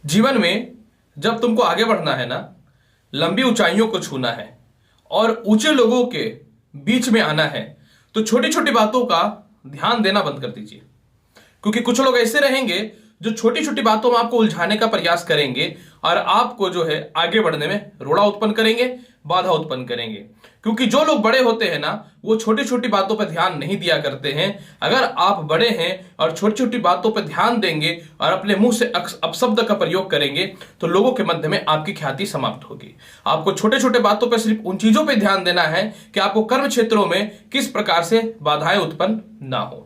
जीवन में जब तुमको आगे बढ़ना है ना, लंबी ऊंचाइयों को छूना है और ऊंचे लोगों के बीच में आना है, तो छोटी छोटी बातों का ध्यान देना बंद कर दीजिए। क्योंकि कुछ लोग ऐसे रहेंगे जो छोटी छोटी बातों में आपको उलझाने का प्रयास करेंगे और आपको जो है आगे बढ़ने में रोड़ा उत्पन्न करेंगे, बाधा उत्पन्न करेंगे। क्योंकि जो लोग बड़े होते हैं ना, वो छोटी छोटी बातों पर ध्यान नहीं दिया करते हैं। अगर आप बड़े हैं और छोटी छोटी बातों पर ध्यान देंगे और अपने मुंह से अपशब्द का प्रयोग करेंगे, तो लोगों के मध्य में आपकी ख्याति समाप्त होगी। आपको छोटे छोटे बातों पर सिर्फ उन चीजों पर ध्यान देना है कि आपको कर्म क्षेत्रों में किस प्रकार से बाधाएं उत्पन्न ना हो।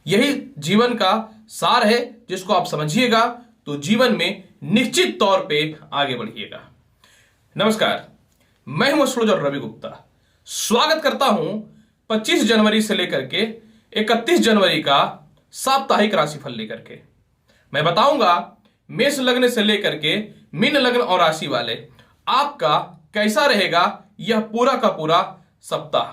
यही जीवन का सार है, जिसको आप समझिएगा तो जीवन में निश्चित तौर पे आगे बढ़िएगा। नमस्कार, मैं हूं एस्ट्रोलॉजर रवि गुप्ता। स्वागत करता हूं 25 जनवरी से लेकर के 31 जनवरी का साप्ताहिक राशिफल लेकर के। मैं बताऊंगा मेष लग्न से लेकर के मीन लग्न और राशि वाले आपका कैसा रहेगा यह पूरा का पूरा सप्ताह।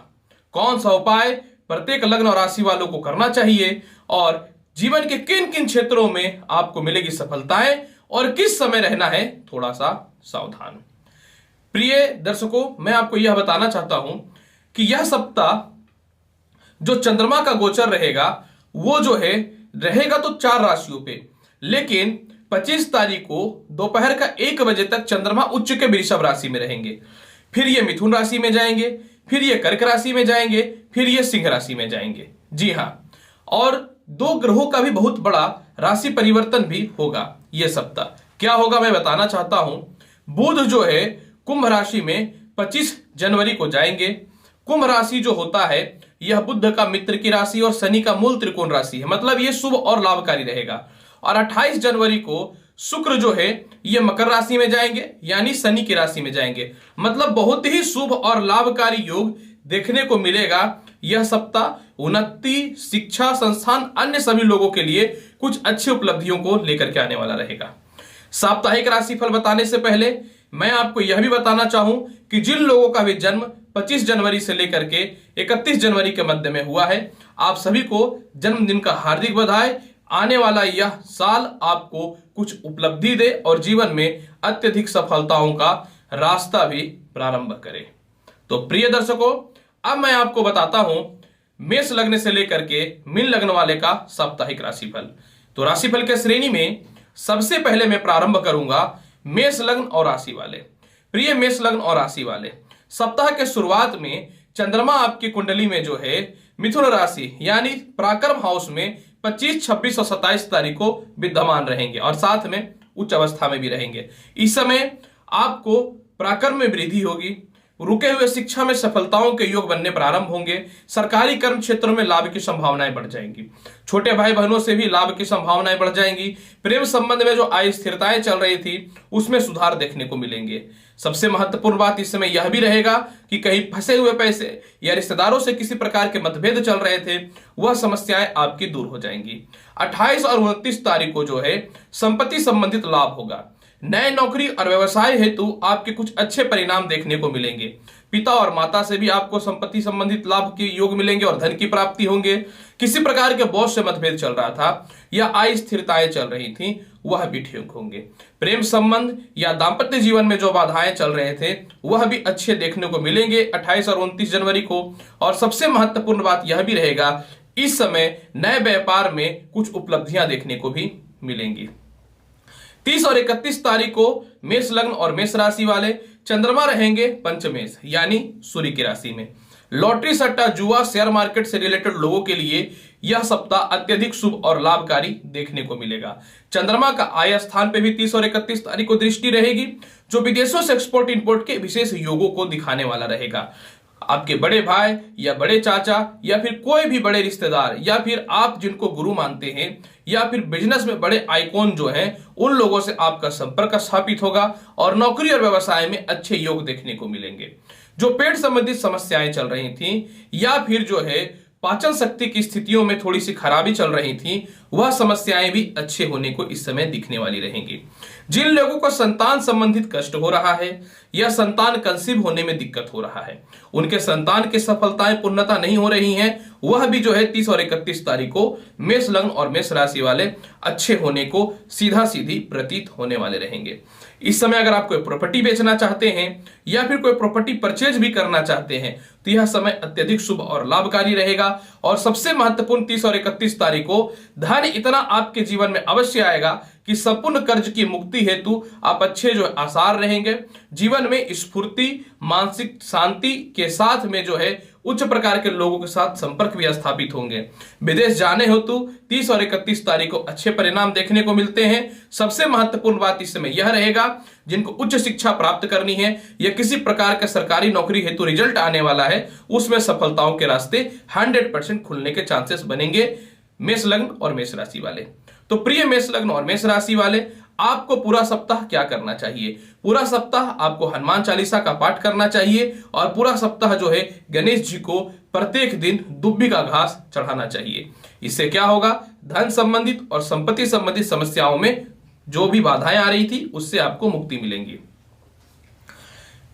कौन सा उपाय प्रत्येक लग्न और राशि वालों को करना चाहिए और जीवन के किन किन क्षेत्रों में आपको मिलेगी सफलताएं और किस समय रहना है थोड़ा सा सावधान। प्रिय दर्शकों, मैं आपको यह बताना चाहता हूं कि यह सप्ताह जो चंद्रमा का गोचर रहेगा वो जो है रहेगा तो 4 राशियों पे, लेकिन 25 तारीख को दोपहर का 1 बजे तक चंद्रमा उच्च के वृषभ राशि में रहेंगे। फिर ये मिथुन राशि में जाएंगे, फिर ये कर्क राशि में जाएंगे, फिर ये सिंह राशि में जाएंगे। जी हां, और 2 ग्रहों का भी बहुत बड़ा राशि परिवर्तन भी होगा यह सप्ताह। क्या होगा मैं बताना चाहता हूं। बुध जो है कुंभ राशि में 25 जनवरी को जाएंगे। कुंभ राशि जो होता है यह बुध का मित्र की राशि और शनि का मूल त्रिकोण राशि है, मतलब यह शुभ और लाभकारी रहेगा। और 28 जनवरी को शुक्र जो है यह मकर राशि में जाएंगे, यानी शनि की राशि में जाएंगे। मतलब बहुत ही शुभ और लाभकारी योग देखने को मिलेगा यह सप्ताह। उन्नति, शिक्षा, संस्थान, अन्य सभी लोगों के लिए कुछ अच्छी उपलब्धियों को लेकर के आने वाला रहेगा। साप्ताहिक राशिफल बताने से पहले मैं आपको यह भी बताना चाहूं कि जिन लोगों का भी जन्म 25 जनवरी से लेकर के 31 जनवरी के मध्य में हुआ है, आप सभी को जन्मदिन का हार्दिक बधाई। आने वाला यह साल आपको कुछ उपलब्धि दे और जीवन में अत्यधिक सफलताओं का रास्ता भी प्रारंभ करे। तो प्रिय दर्शकों, अब मैं आपको बताता हूं मेष लग्न से लेकर के मीन लग्न वाले का साप्ताहिक राशिफल। तो राशिफल के श्रेणी में सबसे पहले मैं प्रारंभ करूंगा मेष लग्न और राशि वाले। प्रिय मेष लग्न और राशि वाले, सप्ताह के शुरुआत में चंद्रमा आपकी कुंडली में जो है मिथुन राशि यानी पराक्रम हाउस में 25, 26 और 27 तारीख को विद्यमान रहेंगे और साथ में उच्च अवस्था में भी रहेंगे। इस समय आपको पराक्रम में वृद्धि होगी, रुके हुए शिक्षा में सफलताओं के योग बनने प्रारंभ होंगे, सरकारी कर्म क्षेत्रों में लाभ की संभावनाएं बढ़ जाएंगी, छोटे भाई बहनों से भी लाभ की संभावनाएं बढ़ जाएंगी। प्रेम संबंध में जो अस्थिरताएं चल रही थी उसमें सुधार देखने को मिलेंगे। सबसे महत्वपूर्ण बात इस समय यह भी रहेगा कि कहीं फंसे हुए पैसे या रिश्तेदारों से किसी प्रकार के मतभेद चल रहे थे, वह समस्याएं आपकी दूर हो जाएंगी। 28 और 29 तारीख को जो है संपत्ति संबंधित लाभ होगा। नए नौकरी और व्यवसाय हेतु आपके कुछ अच्छे परिणाम देखने को मिलेंगे। पिता और माता से भी आपको संपत्ति संबंधित लाभ के योग मिलेंगे और धन की प्राप्ति होंगे। किसी प्रकार के बॉस से मतभेद चल रहा था या अस्थिरताएं चल रही थी, वह भी ठीक होंगे। प्रेम संबंध या दाम्पत्य जीवन में जो बाधाएं चल रहे थे वह भी अच्छे देखने को मिलेंगे 28 और 29 जनवरी को। और सबसे महत्वपूर्ण बात यह भी रहेगा, इस समय नए व्यापार में कुछ उपलब्धियां देखने को भी मिलेंगी। 30 और 31 तारीख को मेष लग्न और मेष राशि वाले चंद्रमा रहेंगे पंचमेश यानी सूर्य की राशि में। लॉटरी, सट्टा, जुआ, शेयर मार्केट से रिलेटेड लोगों के लिए यह सप्ताह अत्यधिक शुभ और लाभकारी देखने को मिलेगा। चंद्रमा का आय स्थान पे भी 30 और 31 तारीख को दृष्टि रहेगी, जो विदेशों से एक्सपोर्ट इंपोर्ट के विशेष योगों को दिखाने वाला रहेगा। आपके बड़े भाई या बड़े चाचा या फिर कोई भी बड़े रिश्तेदार या फिर आप जिनको गुरु मानते हैं या फिर बिजनेस में बड़े आइकॉन जो हैं, उन लोगों से आपका संपर्क स्थापित होगा और नौकरी और व्यवसाय में अच्छे योग देखने को मिलेंगे। जो पेट संबंधित समस्याएं चल रही थी या फिर जो है पाचन शक्ति की स्थितियों में थोड़ी सी खराबी चल रही थी, वह समस्याएं भी अच्छे होने को इस समय दिखने वाली रहेंगी। जिन लोगों को संतान संबंधित कष्ट हो रहा है या संतान कंसीव होने में दिक्कत हो रहा है, उनके संतान की सफलताएं पूर्णता नहीं हो रही हैं, वह भी जो है 30 और 31 तारीख को मेष लग्न और मेष राशि वाले अच्छे होने को सीधा सीधी प्रतीत होने वाले रहेंगे। इस समय अगर आप कोई प्रॉपर्टी बेचना चाहते हैं या फिर कोई प्रॉपर्टी परचेज भी करना चाहते हैं तो यह समय अत्यधिक शुभ और लाभकारी रहेगा। और सबसे महत्वपूर्ण 30 और 31 तारीख को धन इतना आपके जीवन में अवश्य आएगा कि संपूर्ण कर्ज की मुक्ति हेतु आप अच्छे जो आसार रहेंगे। जीवन में स्फूर्ति, मानसिक शांति के साथ में जो है उच्च प्रकार के लोगों के साथ संपर्क भी स्थापित होंगे। विदेश जाने हेतु 30 और 31 तारीख को अच्छे परिणाम देखने को मिलते हैं। सबसे महत्वपूर्ण बात इस समय यह रहेगा, जिनको उच्च शिक्षा प्राप्त करनी है या किसी प्रकार का सरकारी नौकरी हेतु रिजल्ट आने वाला है, उसमें सफलताओं के रास्ते 100% खुलने के चांसेस बनेंगे मेष लग्न और मेष राशि वाले। तो प्रिय मेष लग्न और मेष राशि वाले, आपको पूरा सप्ताह क्या करना चाहिए? पूरा सप्ताह आपको हनुमान चालीसा का पाठ करना चाहिए और पूरा सप्ताह जो है गणेश जी को प्रत्येक दिन दुब्बी का घास चढ़ाना चाहिए। इससे क्या होगा, धन संबंधित और संपत्ति संबंधित समस्याओं में जो भी बाधाएं आ रही थी उससे आपको मुक्ति मिलेंगी।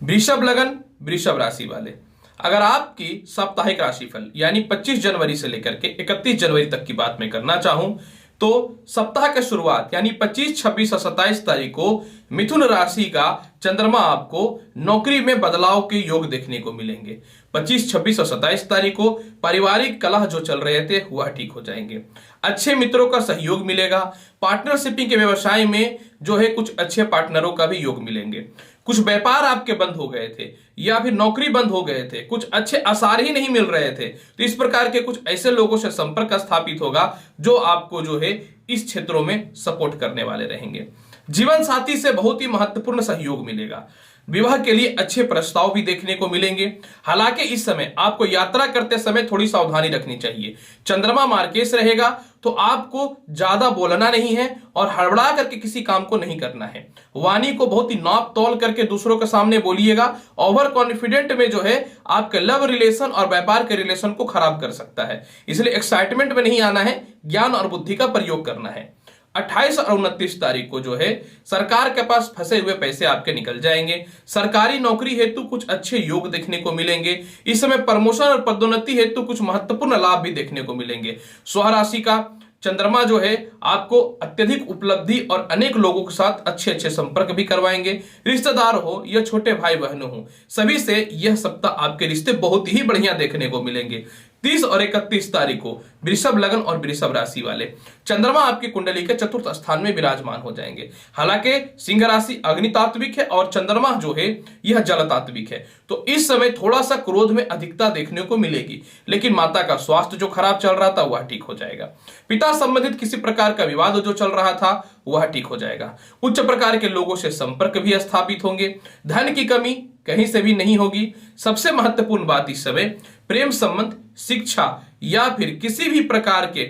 वृषभ लग्न वृषभ राशि वाले, अगर आपकी साप्ताहिक राशिफल यानी 25 जनवरी से लेकर के 31 जनवरी तक की बात मैं करना चाहूं तो सप्ताह के शुरुआत यानी 25, 26 और 27 तारीख को मिथुन राशि का चंद्रमा आपको नौकरी में बदलाव के योग देखने को मिलेंगे। 25, 26 और 27 तारीख को पारिवारिक कलह जो चल रहे थे वह ठीक हो जाएंगे। अच्छे मित्रों का सहयोग मिलेगा। पार्टनरशिपिंग के व्यवसाय में जो है कुछ अच्छे पार्टनरों का भी योग मिलेंगे। कुछ व्यापार आपके बंद हो गए थे या फिर नौकरी बंद हो गए थे, कुछ अच्छे आसार ही नहीं मिल रहे थे, तो इस प्रकार के कुछ ऐसे लोगों से संपर्क स्थापित होगा जो आपको जो है इस क्षेत्रों में सपोर्ट करने वाले रहेंगे। जीवन साथी से बहुत ही महत्वपूर्ण सहयोग मिलेगा। विवाह के लिए अच्छे प्रस्ताव भी देखने को मिलेंगे। हालांकि इस समय आपको यात्रा करते समय थोड़ी सावधानी रखनी चाहिए। चंद्रमा मार्केश रहेगा तो आपको ज्यादा बोलना नहीं है और हड़बड़ा करके किसी काम को नहीं करना है। वाणी को बहुत ही नाप तौल करके दूसरों के सामने बोलिएगा। ओवर कॉन्फिडेंट में जो है आपके लव रिलेशन और व्यापार के रिलेशन को खराब कर सकता है, इसलिए एक्साइटमेंट में नहीं आना है, ज्ञान और बुद्धि का प्रयोग करना है। 28 और 29 तारीख को जो है सरकार के पास फंसे हुए पैसे आपके निकल जाएंगे। सरकारी नौकरी हेतु कुछ अच्छे योग देखने को मिलेंगे। इस समय प्रमोशन और पदोन्नति हेतु कुछ महत्वपूर्ण लाभ भी देखने को मिलेंगे। स्वराशि का चंद्रमा जो है आपको अत्यधिक उपलब्धि और अनेक लोगों के साथ अच्छे अच्छे संपर्क भी करवाएंगे। रिश्तेदार हो या छोटे भाई बहनों हो, सभी से यह सप्ताह आपके रिश्ते बहुत ही बढ़िया देखने को मिलेंगे। 30 और 31 तारीख को वृषभ लग्न और वृषभ राशि वाले चंद्रमा आपकी कुंडली के चतुर्थ स्थान में विराजमान हो जाएंगे। हालांकि सिंह राशि अग्नि तात्विक है और चंद्रमा जो है यह जल तात्विक है, तो इस समय थोड़ा सा क्रोध में अधिकता देखने को मिलेगी, लेकिन माता का स्वास्थ्य जो खराब चल रहा था वह ठीक हो जाएगा। पिता संबंधित किसी प्रकार का विवाद जो चल रहा था वह ठीक हो जाएगा। उच्च प्रकार के लोगों से संपर्क भी स्थापित होंगे। धन की कमी कहीं से भी नहीं होगी। सबसे महत्वपूर्ण बात इस समय प्रेम संबंध, शिक्षा या फिर किसी भी प्रकार के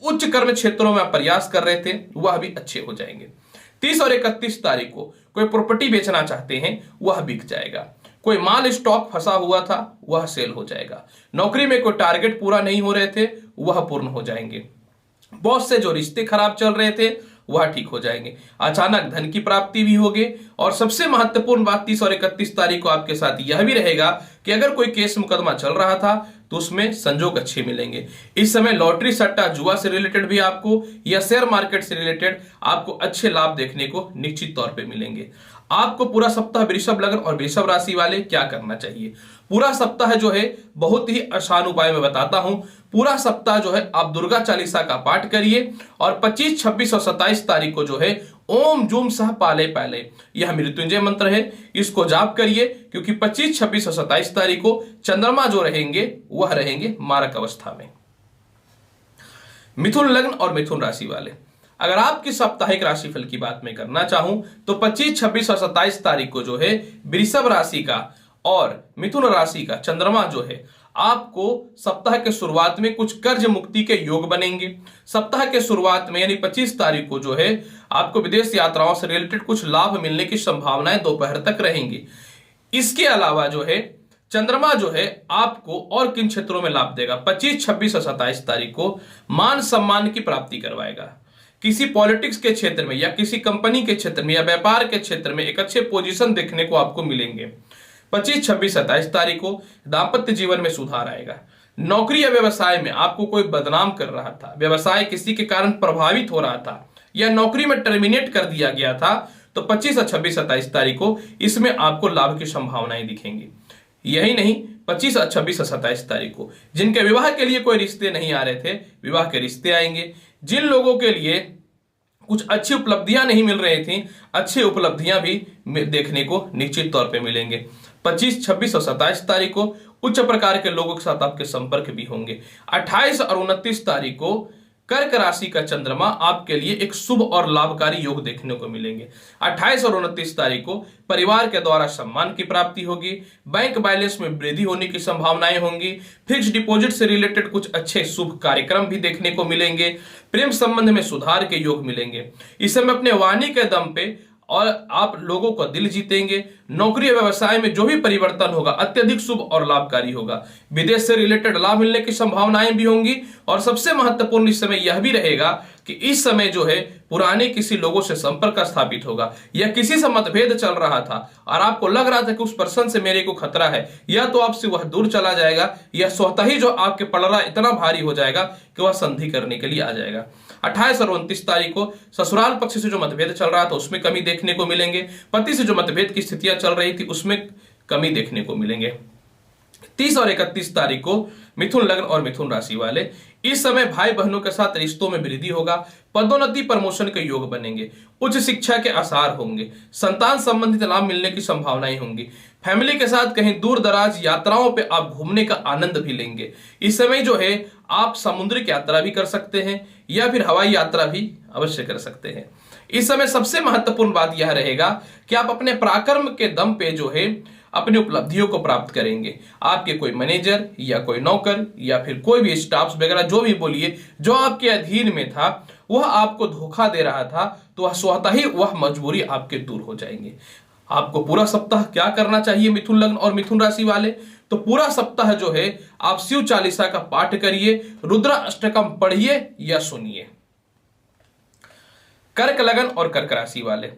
उच्च कर्म क्षेत्रों में प्रयास कर रहे थे वह भी अच्छे हो जाएंगे। 30 और 31 तारीख को कोई प्रॉपर्टी बेचना चाहते हैं वह बिक जाएगा। कोई माल स्टॉक फंसा हुआ था वह सेल हो जाएगा। नौकरी में कोई टारगेट पूरा नहीं हो रहे थे वह पूर्ण हो जाएंगे। बॉस से जो रिश्ते खराब चल रहे थे वह ठीक हो जाएंगे। अचानक धन की प्राप्ति भी होगी। और सबसे महत्वपूर्ण बात 30 और 31 तारीख को आपके साथ यह भी रहेगा कि अगर कोई केस मुकदमा चल रहा था तो उसमें संजोग अच्छे मिलेंगे। इस समय लॉटरी, सट्टा, जुआ से रिलेटेड भी आपको या शेयर मार्केट से रिलेटेड आपको अच्छे लाभ देखने को निश्चित तौर पे मिलेंगे। आपको पूरा सप्ताह वृषभ लग्न और वृषभ राशि वाले क्या करना चाहिए? पूरा सप्ताह जो है बहुत ही आसान उपाय में बताता हूं। पूरा सप्ताह जो है आप दुर्गा चालीसा का पाठ करिए और 25, 26 और 27 तारीख को जो है ओम जूम सह पाले पाले यह मृत्युंजय मंत्र है, इसको जाप करिए, क्योंकि 25, 26 और 27 तारीख को चंद्रमा जो रहेंगे वह रहेंगे मारक अवस्था में। मिथुन लग्न और मिथुन राशि वाले, अगर आपकी साप्ताहिक राशिफल की बात मैं करना चाहूं तो 25, 26 और 27 तारीख को जो है वृषभ राशि का और मिथुन राशि का चंद्रमा जो है आपको सप्ताह के शुरुआत में कुछ कर्ज मुक्ति के योग बनेंगे। सप्ताह के शुरुआत में यानी 25 तारीख को जो है आपको विदेश यात्राओं से रिलेटेड कुछ लाभ मिलने की संभावनाएं दोपहर तक रहेंगी। इसके अलावा जो है चंद्रमा जो है आपको और किन क्षेत्रों में लाभ देगा? 25, 26 और 27 तारीख को मान सम्मान की प्राप्ति करवाएगा। किसी पॉलिटिक्स के क्षेत्र में या किसी कंपनी के क्षेत्र में या व्यापार के क्षेत्र में एक अच्छे पोजीशन देखने को आपको मिलेंगे। 25, 26, 27 तारीख को दाम्पत्य जीवन में सुधार आएगा। नौकरी या व्यवसाय में आपको कोई बदनाम कर रहा था, व्यवसाय किसी के कारण प्रभावित हो रहा था या नौकरी में टर्मिनेट कर दिया गया था, तो 25 और 26, 27 तारीख को इसमें आपको लाभ की संभावनाएं दिखेंगी। यही नहीं, 25 और 26 और 27 तारीख को जिनके विवाह के लिए कोई रिश्ते नहीं आ रहे थे, विवाह के रिश्ते आएंगे। जिन लोगों के लिए कुछ अच्छी उपलब्धियां नहीं मिल रही थी, अच्छी उपलब्धियां भी देखने को निश्चित तौर पे मिलेंगे। 25, 26 और 27 तारीख को उच्च प्रकार के लोगों के साथ आपके संपर्क भी होंगे। 28 और 29 तारीख को कर्क राशि का चंद्रमा आपके लिए एक शुभ और लाभकारी योग देखने को मिलेंगे। 28 और 29 तारीख को परिवार के द्वारा सम्मान की प्राप्ति होगी, बैंक बैलेंस में वृद्धि होने की संभावनाएं होंगी, फिक्स डिपॉजिट से रिलेटेड कुछ अच्छे शुभ कार्यक्रम भी देखने को मिलेंगे, प्रेम संबंध में सुधार के योग मिलेंगे। इस समय अपने वाणी के दम पे और आप लोगों का दिल जीतेंगे। नौकरी व्यवसाय में जो भी परिवर्तन होगा अत्यधिक शुभ और लाभकारी होगा। विदेश से रिलेटेड लाभ मिलने की संभावनाएं भी होंगी और सबसे महत्वपूर्ण इस समय यह भी रहेगा कि इस समय जो है पुराने किसी लोगों से संपर्क स्थापित होगा या किसी से मतभेद चल रहा था और आपको लग रहा था कि उस पर्सन से मेरे को खतरा है, या तो आपसे वह दूर चला जाएगा या स्वतः ही जो आपके पलड़ा इतना भारी हो जाएगा कि वह संधि करने के लिए आ जाएगा। 28 और 29 तारीख को ससुराल पक्ष से जो मतभेद चल रहा था उसमें कमी देखने को मिलेंगे। पति से जो मतभेद की स्थितियां चल रही थी उसमें कमी देखने को मिलेंगे। 30 और 31 तारीख को मिथुन लग्न और मिथुन राशि वाले, इस समय भाई बहनों के साथ रिश्तों में वृद्धि होगा, पदोन्नति प्रमोशन के योग बनेंगे, उच्च शिक्षा के आसार होंगे, संतान संबंधित लाभ मिलने की संभावनाएं होंगी। फैमिली के साथ कहीं दूर दराज यात्राओं पे आप घूमने का आनंद भी लेंगे। इस समय जो है आप समुद्रिक यात्रा भी कर सकते हैं या फिर हवाई यात्रा भी अवश्य कर सकते हैं। इस समय सबसे महत्वपूर्ण बात यह रहेगा कि आप अपने पराक्रम के दम पे जो है अपनी उपलब्धियों को प्राप्त करेंगे। आपके कोई मैनेजर या कोई नौकर या फिर कोई भी स्टाफ वगैरह जो भी बोलिए जो आपके अधीन में था वह आपको धोखा दे रहा था, तो वह स्वतः ही वह मजबूरी आपके दूर हो जाएंगे। आपको पूरा सप्ताह क्या करना चाहिए मिथुन लग्न और मिथुन राशि वाले? तो पूरा सप्ताह जो है आप शिव चालीसा का पाठ करिए, रुद्र अष्टकम पढ़िए या सुनिए। कर्क लगन और कर्क राशि वाले,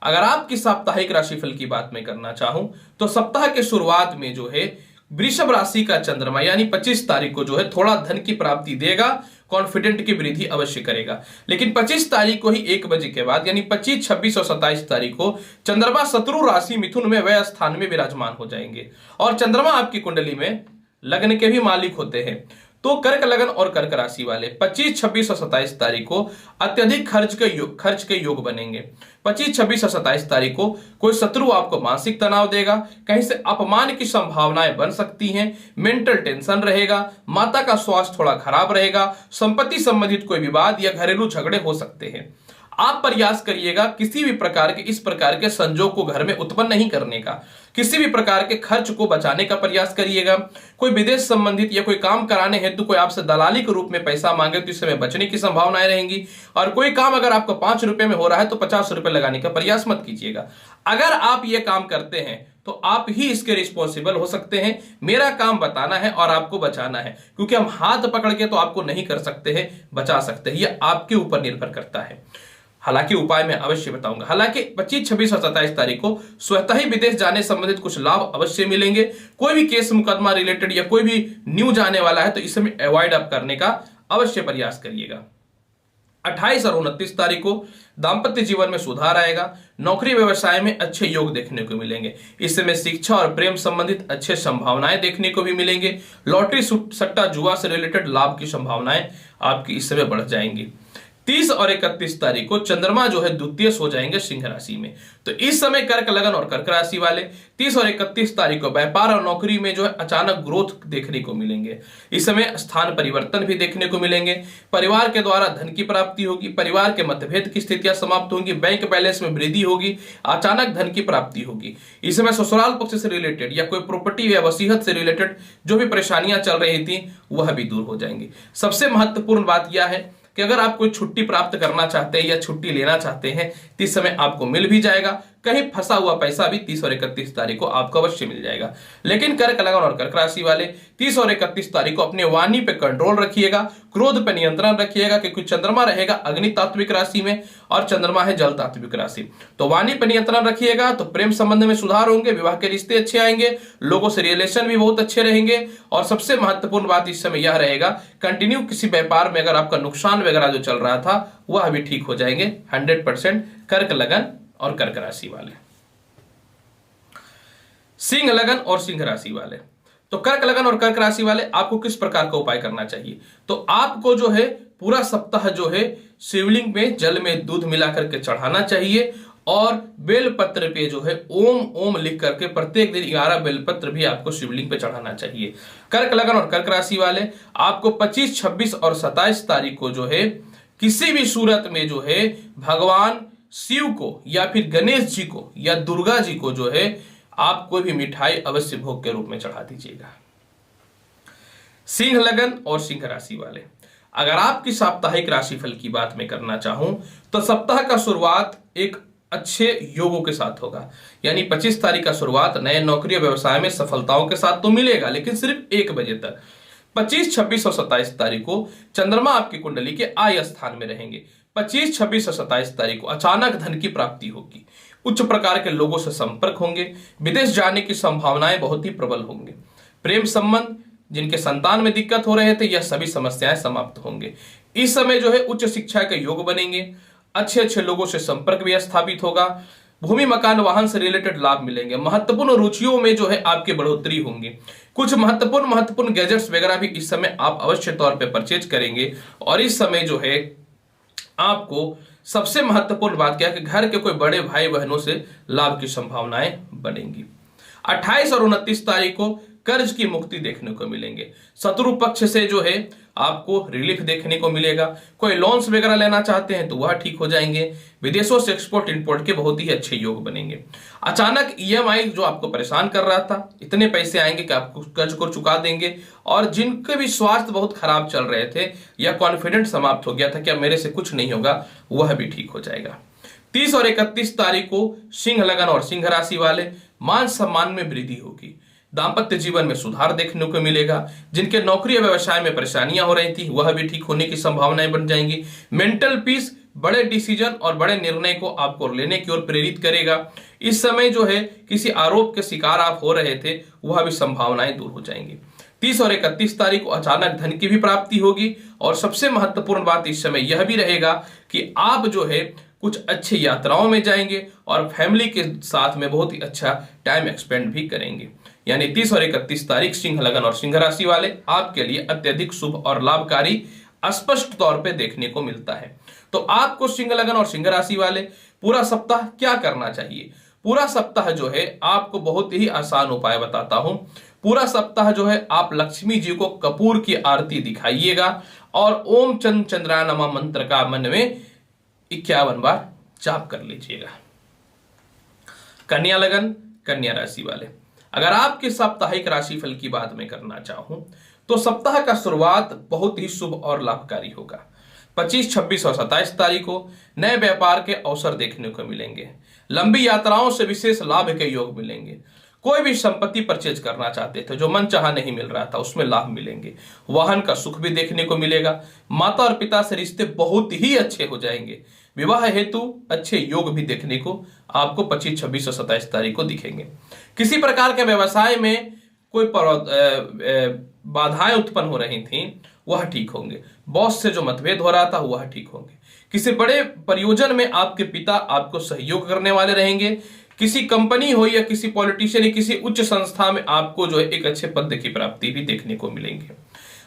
अगर आपकी साप्ताहिक राशिफल की बात मैं करना चाहूं तो सप्ताह के शुरुआत में जो है वृषभ राशि का चंद्रमा यानी 25 तारीख को जो है थोड़ा धन की प्राप्ति देगा, कॉन्फिडेंट की वृद्धि अवश्य करेगा। लेकिन 25 तारीख को ही 1 बजे के बाद यानी 25, 26 और 27 तारीख को चंद्रमा शत्रु राशि मिथुन में व्यय स्थान में विराजमान हो जाएंगे और चंद्रमा आपकी कुंडली में लग्न के भी मालिक होते हैं। तो कर्क लगन और कर्क राशि वाले 25, 26 और 27 तारीख को अत्यधिक खर्च के योग बनेंगे। 25, 26 और 27 तारीख को कोई शत्रु आपको मानसिक तनाव देगा, कहीं से अपमान की संभावनाएं बन सकती हैं, मेंटल टेंशन रहेगा, माता का स्वास्थ्य थोड़ा खराब रहेगा, संपत्ति संबंधित कोई विवाद या घरेलू झगड़े हो सकते हैं। आप प्रयास करिएगा किसी भी प्रकार के इस प्रकार के संजोग को घर में उत्पन्न नहीं करने का, किसी भी प्रकार के खर्च को बचाने का प्रयास करिएगा। कोई विदेश संबंधित या कोई काम कराने हेतु कोई आपसे दलाली के रूप में पैसा मांगे तो इस समय बचने की संभावनाएं रहेंगी। और कोई काम अगर आपको 5 रुपए में हो रहा है तो 50 रुपए लगाने का प्रयास मत कीजिएगा। अगर आप ये काम करते हैं तो आप ही इसके रिस्पॉन्सिबल हो सकते हैं। मेरा काम बताना है और आपको बचाना है, क्योंकि हम हाथ पकड़ के तो आपको नहीं कर सकते हैं, बचा सकते हैं, यह आपके ऊपर निर्भर करता है। हालांकि उपाय मैं अवश्य बताऊंगा। हालांकि 25, 26 और 27 तारीख को स्वतः ही विदेश जाने संबंधित कुछ लाभ अवश्य मिलेंगे। कोई भी केस मुकदमा रिलेटेड या कोई भी न्यूज आने वाला है तो इस समय अवॉइड आप करने का अवश्य प्रयास करिएगा। 28 और 29 तारीख को दाम्पत्य जीवन में सुधार आएगा, नौकरी व्यवसाय में अच्छे योग देखने को मिलेंगे। इस समय शिक्षा और प्रेम संबंधित अच्छे संभावनाएं देखने को भी मिलेंगे। लॉटरी सट्टा जुआ से रिलेटेड लाभ की संभावनाएं आपकी इस समय बढ़ जाएंगी। 30 और 31 तारीख को चंद्रमा जो है द्वितीय हो जाएंगे सिंह राशि में। तो इस समय कर्क लगन और कर्क राशि वाले 30 और 31 तारीख को व्यापार और नौकरी में जो है अचानक ग्रोथ देखने को मिलेंगे। इस समय स्थान परिवर्तन भी देखने को मिलेंगे। परिवार के द्वारा धन की प्राप्ति होगी, परिवार के मतभेद की स्थितियां समाप्त होंगी, बैंक बैलेंस में वृद्धि होगी, अचानक धन की प्राप्ति होगी। इस समय ससुराल पक्ष से रिलेटेड या कोई प्रॉपर्टी या वसीयत से रिलेटेड जो भी परेशानियां चल रही थी वह भी दूर हो जाएंगी। सबसे महत्वपूर्ण बात यह है कि अगर आप कोई छुट्टी प्राप्त करना चाहते हैं या छुट्टी लेना चाहते हैं तो इस समय आपको मिल भी जाएगा। कहीं फंसा हुआ पैसा भी 30 और 31 तारीख को आपको अवश्य मिल जाएगा। लेकिन कर्क लगन और कर्क राशि वाले 30 और 31 तारीख को अपने वाणी पे कंट्रोल रखिएगा, क्रोध पे नियंत्रण रखिएगा, क्योंकि चंद्रमा रहेगा अग्नि तात्विक राशि में और चंद्रमा है जल तात्विक राशि। तो वाणी पे नियंत्रण रखिएगा तो प्रेम संबंध में सुधार होंगे, विवाह के रिश्ते अच्छे आएंगे, लोगों से रिलेशन भी बहुत अच्छे रहेंगे। और सबसे महत्वपूर्ण बात इस समय यह रहेगा, कंटिन्यू किसी व्यापार में अगर आपका नुकसान वगैरह जो चल रहा था वह भी ठीक हो जाएंगे 100%। कर्क लगन और कर्क राशि वाले। सिंह लगन और सिंह राशि वाले, तो कर्क लगन और कर्क राशि वाले आपको किस प्रकार का उपाय करना चाहिए? तो आपको जो है पूरा सप्ताह जो है शिवलिंग में जल में दूध मिलाकर के चढ़ाना चाहिए और बेलपत्र पे जो है ओम ओम लिख करके प्रत्येक दिन 11 बेलपत्र भी आपको शिवलिंग पे चढ़ाना चाहिए। कर्क लगन और कर्क राशि वाले आपको 25, 26 और 27 तारीख को जो है किसी भी सूरत में जो है भगवान शिव को या फिर गणेश जी को या दुर्गा जी को जो है आप कोई भी मिठाई अवश्य भोग के रूप में चढ़ा दीजिएगा। सिंह लगन और सिंह राशि वाले, अगर आपकी साप्ताहिक राशिफल की बात मैं करना चाहूं तो सप्ताह का शुरुआत एक अच्छे योगों के साथ होगा। यानी 25 तारीख का शुरुआत नए नौकरी और व्यवसाय में सफलताओं के साथ तो मिलेगा, लेकिन सिर्फ 1 बजे तक। 25, 26 और 27 तारीख को चंद्रमा आपकी कुंडली के आय स्थान में रहेंगे। 25, 26 और 27 तारीख को अचानक धन की प्राप्ति होगी, उच्च प्रकार के लोगों से संपर्क होंगे, विदेश जाने की संभावनाएं बहुत ही प्रबल होंगे। प्रेम संबंध, जिनके संतान में दिक्कत हो रहे थे, यह सभी समस्याएं समाप्त होंगे। इस समय जो है उच्च शिक्षा के योग बनेंगे, अच्छे अच्छे लोगों से संपर्क भी स्थापित होगा, भूमि मकान वाहन से रिलेटेड लाभ मिलेंगे, महत्वपूर्ण रुचियों में जो है आपकी बढ़ोतरी होंगी, कुछ महत्वपूर्ण गैजेट्स वगैरह भी इस समय आप अवश्य तौर पे परचेज करेंगे। और इस समय जो है आपको सबसे महत्वपूर्ण बात क्या है कि घर के कोई बड़े भाई बहनों से लाभ की संभावनाएं बनेंगी। 28 और 29 तारीख को कर्ज की मुक्ति देखने को मिलेंगे, शत्रु पक्ष से जो है आपको रिलीफ देखने को मिलेगा, कोई लोन्स वगैरह लेना चाहते हैं तो वह ठीक हो जाएंगे, विदेशों से एक्सपोर्ट इंपोर्ट के बहुत ही अच्छे योग बनेंगे। अचानक ईएमआई जो आपको परेशान कर रहा था, इतने पैसे आएंगे कि आप कर्ज को चुका देंगे। और जिनके भी स्वास्थ्य बहुत खराब चल रहे थे या कॉन्फिडेंस समाप्त हो गया था कि अब मेरे से कुछ नहीं होगा, वह भी ठीक हो जाएगा। 30 और 31 तारीख को सिंह लगन और सिंह राशि वाले मान सम्मान में वृद्धि होगी, दाम्पत्य जीवन में सुधार देखने को मिलेगा, जिनके नौकरी या व्यवसाय में परेशानियां हो रही थी वह भी ठीक होने की संभावनाएं बन जाएंगी। मेंटल पीस बड़े डिसीजन और बड़े निर्णय को आपको लेने की ओर प्रेरित करेगा। इस समय जो है किसी आरोप के शिकार आप हो रहे थे वह भी संभावनाएं दूर हो जाएंगी। 30 और 31 तारीख को अचानक धन की भी प्राप्ति होगी। और सबसे महत्वपूर्ण बात इस समय यह भी रहेगा कि आप जो है कुछ अच्छी यात्राओं में जाएंगे और फैमिली के साथ में बहुत ही अच्छा टाइम एक्सपेंड भी करेंगे। यानी 30 और 31 तारीख सिंह लगन और सिंह राशि वाले आपके लिए अत्यधिक शुभ और लाभकारी स्पष्ट तौर पे देखने को मिलता है। तो आपको सिंह लगन और सिंह राशि वाले पूरा सप्ताह क्या करना चाहिए? पूरा सप्ताह जो है आपको बहुत ही आसान उपाय बताता हूं। पूरा सप्ताह जो है आप लक्ष्मी जी को कपूर की आरती दिखाइएगा और ओम चंद चंद्राय नमः मंत्र का मन में 51 बार जाप कर लीजिएगा। कन्या लगन कन्या राशि वाले, अगर आपके साप्ताहिक राशिफल की बात मैं करना चाहूं तो सप्ताह का शुरुआत बहुत ही शुभ और लाभकारी होगा। 25, 26 और 27 तारीख को नए व्यापार के अवसर देखने को मिलेंगे, लंबी यात्राओं से विशेष लाभ के योग मिलेंगे, कोई भी संपत्ति परचेज करना चाहते थे जो मन चाहा नहीं मिल रहा था उसमें लाभ मिलेंगे, वाहन का सुख भी देखने को मिलेगा, माता और पिता से रिश्ते बहुत ही अच्छे हो जाएंगे, विवाह हेतु अच्छे योग भी देखने को आपको 25, 26 और 27 तारीख को दिखेंगे। किसी प्रकार के व्यवसाय में कोई बाधाएं उत्पन्न हो रही थी वह ठीक होंगे, बॉस से जो मतभेद हो रहा था वह ठीक होंगे, किसी बड़े परियोजन में आपके पिता आपको सहयोग करने वाले रहेंगे, किसी कंपनी हो या किसी पॉलिटिशियन या किसी उच्च संस्था में आपको जो है एक अच्छे पद की प्राप्ति भी देखने को मिलेंगे।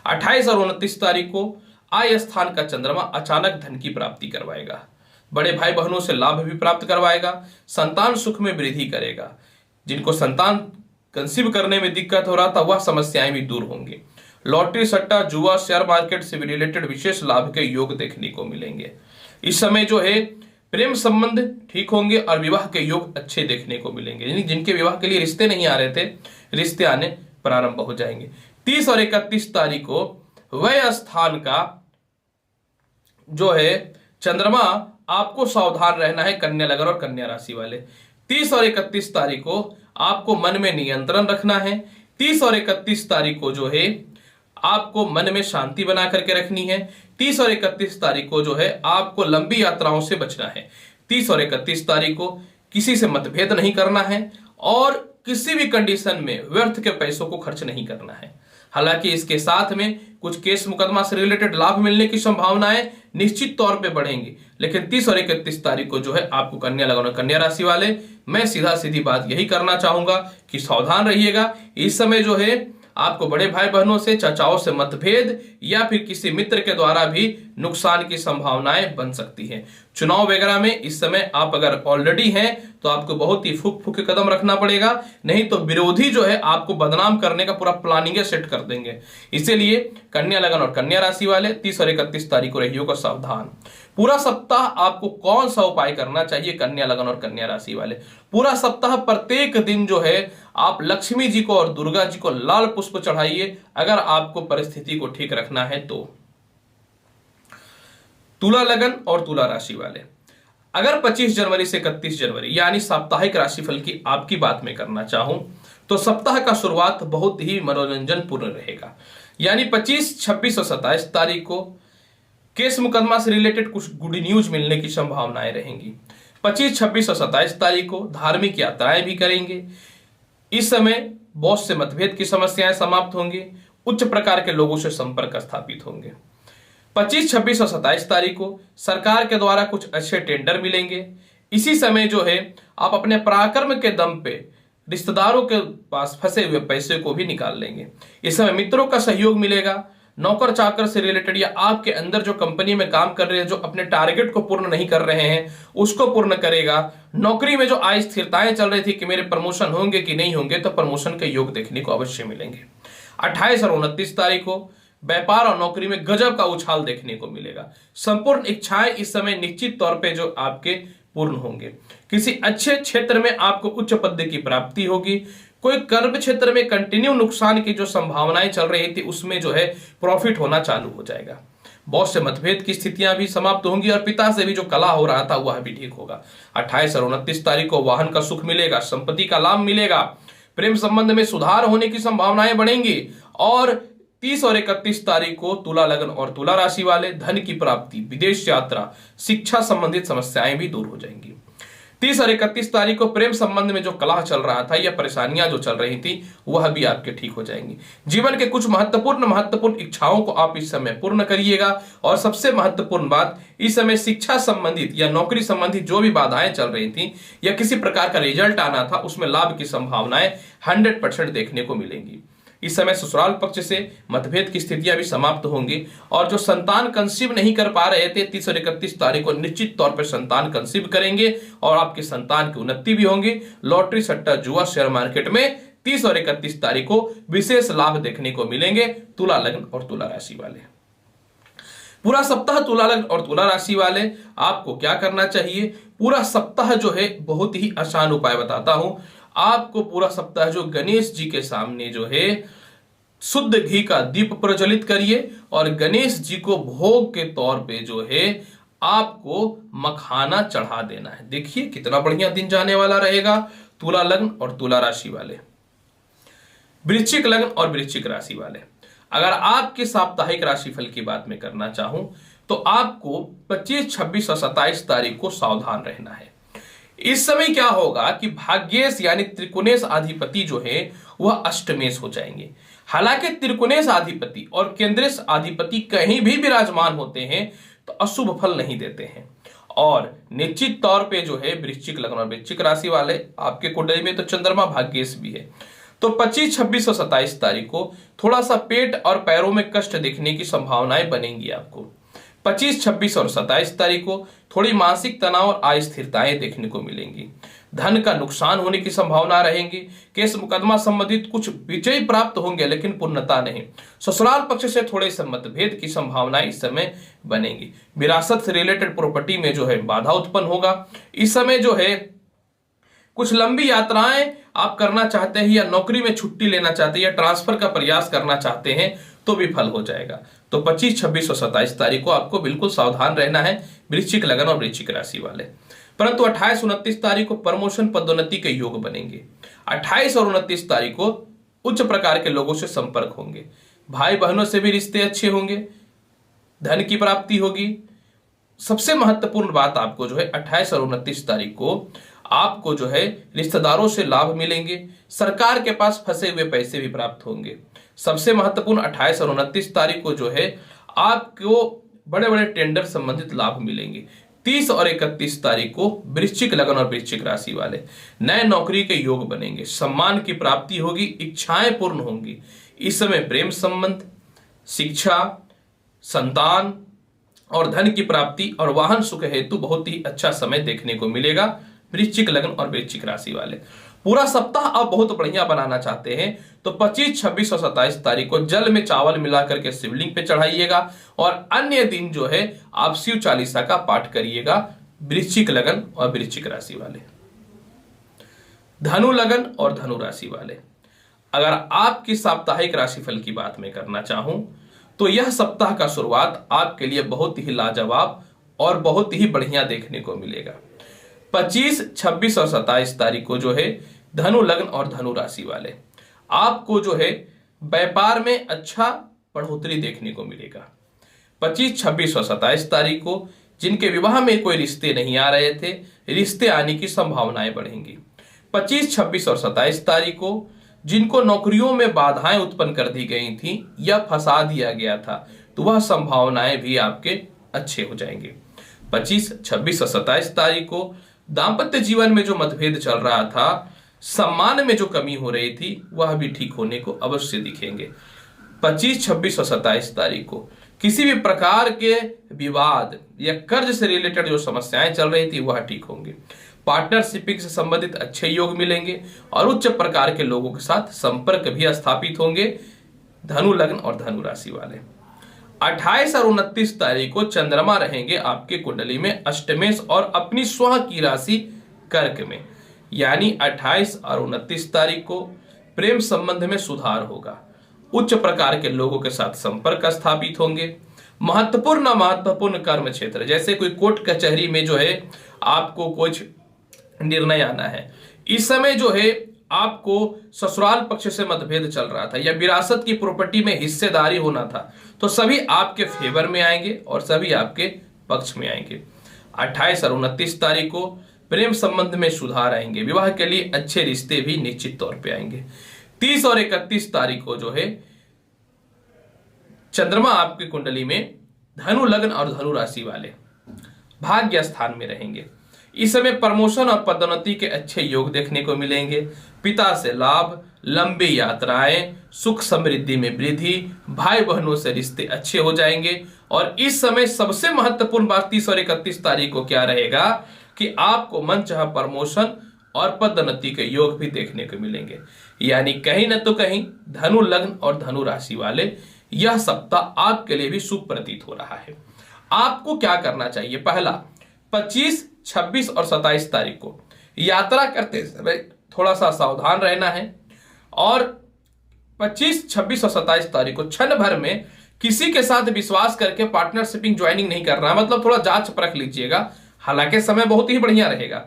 28 और 29 तारीख को आय स्थान का चंद्रमा अचानक धन की प्राप्ति करवाएगा, बड़े भाई बहनों से लाभ भी प्राप्त करवाएगा, संतान सुख में वृद्धि करेगा, जिनको संतान कंसीव करने में दिक्कत हो रहा था वह समस्याएं भी दूर होंगी, लॉटरी सट्टा जुआ शेयर मार्केट से रिलेटेड विशेष लाभ के योग देखने को मिलेंगे। इस समय जो है प्रेम संबंध ठीक होंगे और विवाह के योग अच्छे देखने को मिलेंगे, यानी जिनके विवाह के लिए रिश्ते नहीं आ रहे थे रिश्ते आने प्रारंभ हो जाएंगे। 30 और 31 तारीख को वह स्थान का जो है चंद्रमा आपको सावधान रहना है कन्या लगन और कन्या राशि वाले। 30 और 31 तारीख को आपको मन में नियंत्रण रखना है। 30 और 31 तारीख को जो है आपको मन में शांति बना करके रखनी है। 30 और 31 तारीख को जो है आपको लंबी यात्राओं से बचना है। 30 और 31 तारीख को किसी से मतभेद नहीं करना है और किसी भी कंडीशन में व्यर्थ के पैसों को खर्च नहीं करना है। हालांकि इसके साथ में कुछ केस मुकदमा से रिलेटेड लाभ मिलने की संभावनाएं निश्चित तौर पे बढ़ेंगी, लेकिन 30 और 31 तारीख को जो है आपको कन्या लगन और कन्या राशि वाले, मैं सीधा सीधी बात यही करना चाहूंगा कि सावधान रहिएगा। इस समय जो है आपको बड़े भाई बहनों से, चाचाओं से मतभेद या फिर किसी मित्र के द्वारा भी नुकसान की संभावनाएं बन सकती हैं। चुनाव वगैरह में इस समय आप अगर ऑलरेडी हैं तो आपको बहुत ही फूक फूक के कदम रखना पड़ेगा, नहीं तो विरोधी जो है आपको बदनाम करने का पूरा प्लानिंग सेट कर देंगे। इसीलिए कन्या लगन और कन्या राशि वाले 30 और 31 तारीख को रहिएगा सावधान। पूरा सप्ताह आपको कौन सा उपाय करना चाहिए कन्या लगन और कन्या राशि वाले? पूरा सप्ताह प्रत्येक दिन जो है आप लक्ष्मी जी को और दुर्गा जी को लाल पुष्प चढ़ाइए, अगर आपको परिस्थिति को ठीक रखना है तो। तुला लगन और तुला राशि वाले, अगर 25 जनवरी से 31 जनवरी यानी साप्ताहिक राशिफल की आपकी बात में करना चाहूं तो सप्ताह का शुरुआत बहुत ही मनोरंजन पूर्ण रहेगा। यानी 25, 26 और 27 तारीख को केस मुकदमा से रिलेटेड कुछ गुड न्यूज मिलने की संभावनाएं रहेंगी। 25, 26 और 27 तारीख को धार्मिक यात्राएं भी करेंगे। इस समय बॉस से मतभेद की समस्याएं समाप्त होंगी, उच्च प्रकार के लोगों से संपर्क स्थापित होंगे। 25, 26 और 27 तारीख को सरकार के द्वारा कुछ अच्छे टेंडर मिलेंगे। इसी समय जो है आप अपने पराक्रम के दम पे रिश्तेदारों के पास फंसे हुए पैसे को भी निकाल लेंगे। इस समय मित्रों का सहयोग मिलेगा। नौकर चाकर से रिलेटेड या आपके अंदर जो कंपनी में काम कर रहे हैं, जो अपने टारगेट को पूर्ण नहीं कर रहे हैं, उसको पूर्ण करेगा। नौकरी में जो अस्थिरताएं चल रही थी कि मेरे प्रमोशन होंगे कि नहीं होंगे, तो प्रमोशन के योग देखने को अवश्य मिलेंगे। 28 और 29 तारीख को व्यापार और नौकरी में गजब का उछाल देखने को मिलेगा। संपूर्ण इच्छाएं इस समय निश्चित तौर पे जो आपके पूर्ण होंगे। किसी अच्छे क्षेत्र में आपको उच्च पद की प्राप्ति होगी। कोई कर्म क्षेत्र में कंटिन्यू नुकसान की जो संभावनाएं चल रही थी उसमें जो है प्रॉफिट होना चालू हो जाएगा। बॉस से मतभेद की स्थितियां भी समाप्त होंगी और पिता से भी जो कला हो रहा था वह भी ठीक होगा। 28 और 29 तारीख को वाहन का सुख मिलेगा, संपत्ति का लाभ मिलेगा, प्रेम संबंध में सुधार होने की संभावनाएं बढ़ेंगी। और 30 और 31 तारीख को तुला लगन और तुला राशि वाले धन की प्राप्ति, विदेश यात्रा, शिक्षा संबंधित समस्याएं भी दूर हो जाएंगी। 30 और 31 तारीख को प्रेम संबंध में जो कलह चल रहा था या परेशानियां जो चल रही थी वह भी आपके ठीक हो जाएंगी। जीवन के कुछ महत्वपूर्ण इच्छाओं को आप इस समय पूर्ण करिएगा। और सबसे महत्वपूर्ण बात, इस समय शिक्षा संबंधित या नौकरी संबंधित जो भी बाधाएं चल रही थी या किसी प्रकार का रिजल्ट आना था, उसमें लाभ की संभावनाएं 100% देखने को मिलेंगी। इस समय ससुराल पक्ष से मतभेद की स्थितियां भी समाप्त होंगी। और जो संतान कंसीव नहीं कर पा रहे थे, 30 और 31 तारीख को निश्चित तौर पर संतान कंसीव करेंगे और आपके संतान की उन्नति भी होंगी। लॉटरी, सट्टा, जुआ, शेयर मार्केट में 30 और 31 तारीख को विशेष लाभ देखने को मिलेंगे तुला लग्न और तुला राशि वाले। पूरा सप्ताह तुला लग्न और तुला राशि वाले आपको क्या करना चाहिए? पूरा सप्ताह जो है बहुत ही आसान उपाय बताता हूं आपको। पूरा सप्ताह जो गणेश जी के सामने जो है शुद्ध घी का दीप प्रज्वलित करिए और गणेश जी को भोग के तौर पे जो है आपको मखाना चढ़ा देना है। देखिए कितना बढ़िया दिन जाने वाला रहेगा तुला लग्न और तुला राशि वाले। वृश्चिक लग्न और वृश्चिक राशि वाले, अगर आपके साप्ताहिक राशिफल की बात में करना चाहूं तो आपको 25, 26 और 27 तारीख को सावधान रहना है। इस समय क्या होगा कि भाग्येश यानी त्रिकोणेश अधिपति जो है वह अष्टमेश हो जाएंगे। हालांकि त्रिकोणेश अधिपति और केंद्रेश अधिपति कहीं भी विराजमान होते हैं तो अशुभ फल नहीं देते हैं। और निश्चित तौर पे जो है वृश्चिक लग्न और वृश्चिक राशि वाले, आपके कुंडली में तो चंद्रमा भाग्येश भी है, तो 25, 26 और 27 तारीख को थोड़ा सा पेट और पैरों में कष्ट दिखने की संभावनाएं बनेंगी आपको। 25, 26 और 27 तारीख को थोड़ी मानसिक तनाव और अस्थिरताएं देखने को मिलेंगी। धन का नुकसान होने की संभावना रहेंगी। केस मुकदमा संबंधित कुछ विजय प्राप्त होंगे लेकिन पूर्णता नहीं। ससुराल पक्ष से थोड़े से मतभेद की संभावनाएं इस समय बनेंगी। विरासत से रिलेटेड प्रॉपर्टी में जो है बाधा उत्पन्न होगा। इस समय जो है कुछ लंबी यात्राएं आप करना चाहते हैं या नौकरी में छुट्टी लेना चाहते हैं या ट्रांसफर का प्रयास करना चाहते हैं तो भी फल हो जाएगा। तो 25, 26 और 27 तारीख को आपको बिल्कुल सावधान रहना है वृश्चिक लग्न और वृश्चिक राशि वाले। परंतु 28-29 तारीख को प्रमोशन पदोन्नति के योग बनेंगे। 28 और 29 तारीख को उच्च प्रकार के लोगों से संपर्क होंगे, भाई बहनों से भी रिश्ते अच्छे होंगे, धन की प्राप्ति होगी। सबसे महत्वपूर्ण बात आपको जो है 28 और 29 तारीख को आपको जो है रिश्तेदारों से लाभ मिलेंगे, सरकार के पास फंसे हुए पैसे भी प्राप्त होंगे। सबसे महत्वपूर्ण 28 और 29 तारीख को जो है आपको बड़े बड़े टेंडर संबंधित लाभ मिलेंगे। 30 और 31 तारीख को वृश्चिक लगन और वृश्चिक राशि वाले नए नौकरी के योग बनेंगे, सम्मान की प्राप्ति होगी, इच्छाएं पूर्ण होंगी। इस समय प्रेम संबंध, शिक्षा, संतान और धन की प्राप्ति और वाहन सुख हेतु बहुत ही अच्छा समय देखने को मिलेगा वृश्चिक लगन और वृश्चिक राशि वाले। पूरा सप्ताह आप बहुत बढ़िया बनाना चाहते हैं तो 25, 26 और 27 तारीख को जल में चावल मिलाकर के शिवलिंग पे चढ़ाइएगा और अन्य दिन जो है आप शिव चालीसा का पाठ करिएगा वृश्चिक लगन और वृश्चिक राशि वाले। धनु लगन और धनु राशि वाले, अगर आपकी साप्ताहिक राशिफल की बात मैं करना चाहूं तो यह सप्ताह का शुरुआत आपके लिए बहुत ही लाजवाब और बहुत ही बढ़िया देखने को मिलेगा। 25, 26 और 27 तारीख को जो है धनु लग्न और धनु राशि वाले आपको जो है व्यापार में अच्छा बढ़ोतरी देखने को मिलेगा। 25, 26 और 27 तारीख को जिनके विवाह में कोई रिश्ते नहीं आ रहे थे, रिश्ते आने की संभावनाएं बढ़ेंगी। 25, 26 और 27 तारीख को जिनको नौकरियों में बाधाएं उत्पन्न कर दी गई थी या फंसा दिया गया था तो वह संभावनाएं भी आपके अच्छे हो जाएंगे। 25, 26 और 27 तारीख को दाम्पत्य जीवन में जो मतभेद चल रहा था, सम्मान में जो कमी हो रही थी, वह भी ठीक होने को अवश्य दिखेंगे। 25, 26 और 27 तारीख को किसी भी प्रकार के विवाद या कर्ज से रिलेटेड जो समस्याएं चल रही थी वह ठीक होंगे। पार्टनरशिपिंग से संबंधित अच्छे योग मिलेंगे और उच्च प्रकार के लोगों के साथ संपर्क भी स्थापित होंगे धनु लग्न और धनु राशि वाले। 28 और 29 तारीख को चंद्रमा रहेंगे आपके कुंडली में अष्टमेश और अपनी स्व की राशि कर्क में, यानी 28 और 29 तारीख को प्रेम संबंध में सुधार होगा, उच्च प्रकार के लोगों के साथ संपर्क स्थापित होंगे। महत्वपूर्ण कर्म क्षेत्र जैसे कोई कोर्ट कचहरी में जो है आपको कुछ निर्णय आना है, इस समय जो है आपको ससुराल पक्ष से मतभेद चल रहा था या विरासत की प्रॉपर्टी में हिस्सेदारी होना था, तो सभी आपके फेवर में आएंगे और सभी आपके पक्ष में आएंगे। 28 और 29 तारीख को प्रेम संबंध में सुधार आएंगे, विवाह के लिए अच्छे रिश्ते भी निश्चित तौर पे आएंगे। 30 और 31 तारीख को जो है चंद्रमा आपकी कुंडली में धनु लग्न और धनु राशि वाले भाग्य स्थान में रहेंगे। इस समय प्रमोशन और पदोन्नति के अच्छे योग देखने को मिलेंगे। पिता से लाभ, लंबी यात्राएं, सुख समृद्धि में वृद्धि, भाई बहनों से रिश्ते अच्छे हो जाएंगे। और इस समय सबसे महत्वपूर्ण बात 30 और 31 तारीख को क्या रहेगा कि आपको मनचाहा प्रमोशन और पदोन्नति के योग भी देखने को मिलेंगे। यानी कहीं न तो कहीं धनु लग्न और धनु राशि वाले यह सप्ताह आपके लिए भी शुभ प्रतीत हो रहा है। आपको क्या करना चाहिए? पहला, 25, 26 और 27 तारीख को यात्रा करते समय थोड़ा सा सावधान रहना है और 25, 26 और 27 तारीख को क्षण भर में किसी के साथ विश्वास करके पार्टनरशिपिंग ज्वाइनिंग नहीं करना है, मतलब थोड़ा जांच परख लीजिएगा। हालांकि समय बहुत ही बढ़िया रहेगा।